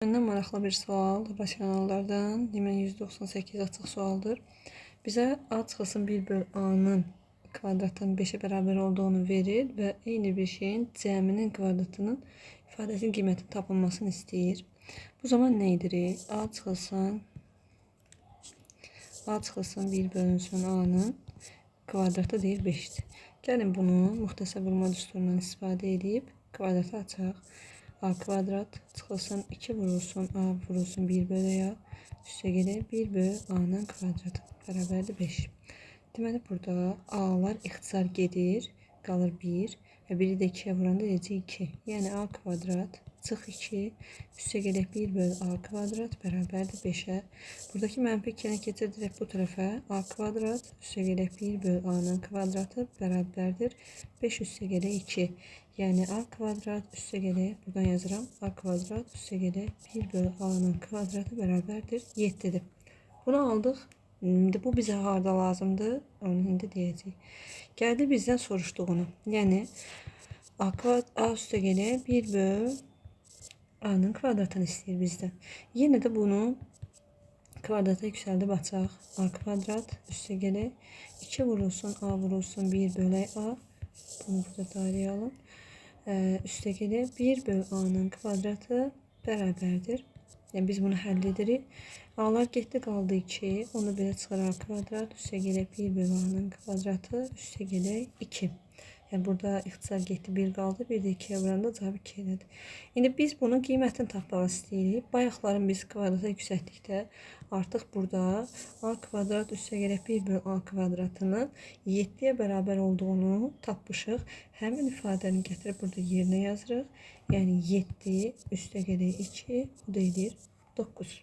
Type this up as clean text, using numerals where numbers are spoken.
Məndən maraqlı bir sual, rasionallardan, demək 198 açıq sualdır. Bizə A çıxılsın 1 böl A-nın kvadratının 5'e bərabər olduğunu verir və eyni bir şeyin cəminin kvadratının ifadəsinin qiymətin tapılmasını istəyir. Bu zaman nə edirik? A çıxılsın 1 bölünsün A-nın kvadratı deyir 5'dir. Gəlin bunu müxtəsər vurma düsturundan istifadə edib kvadratı açaq. A kvadrat çıxılsın 2 vurulsun A vurulsun 1 bölü A üstə gəlir 1 bölü A-nın kvadratı bərabərdir 5. Deməli burada A-lar ixtisar gedir, qalır 1 və 1-i də 2-yə vuranda eləcək 2. Yəni A kvadrat çıx 2 üstə gələk 1 bölü A kvadrat bərabərdir 5'ə. Buradakı mənfi 2-ni keçirdirək bu tərəfə. A kvadrat üstə gələk 1 bölü A-nın kvadratı bərabərdir 5 üstə gələk 2. Yəni A kvadrat üstə gələk, buradan yazıram. A kvadrat üstə gələk 1 bölü A-nın kvadratı bərabərdir 7'dir. Bunu aldıq. İndi bu bizə harda lazımdır? Onu indi deyəcək. Gəldi bizdən soruşduğunu. Yəni A üstə gələk 1 bölü A-nın kvadratını istəyir bizdən. Yenə də bunu kvadrata yüksəldib açaq. A kvadrat üstə gələk 2 vurulsun A vurulsun 1 bölü A. Bunu burada dairəyə alın. Üstə gələk 1 bölü A-nın kvadratı bərabərdir. Yəni biz bunu həll edirik. A-lar getdi qaldı 2. Onu belə çıxır A kvadrat üstə gələk 1 bölü A-nın kvadratı üstə gələk 2. Yəni burada ixtisar getdi 1 qaldı. Bir də 2'yə vuranda cavab 2 elədi. İndi biz bunun qiymətini tapmaq istəyirik. Bayaqların biz kvadrata yüksəltdikdə artıq burada A kvadrat üstə gələk 1 bölü A kvadratının 7'yə bərabər olduğunu tapmışıq. Həmin ifadəni gətirib burada yerinə yazırıq. Yəni 7 üstə gələk 2 bu da edir 9.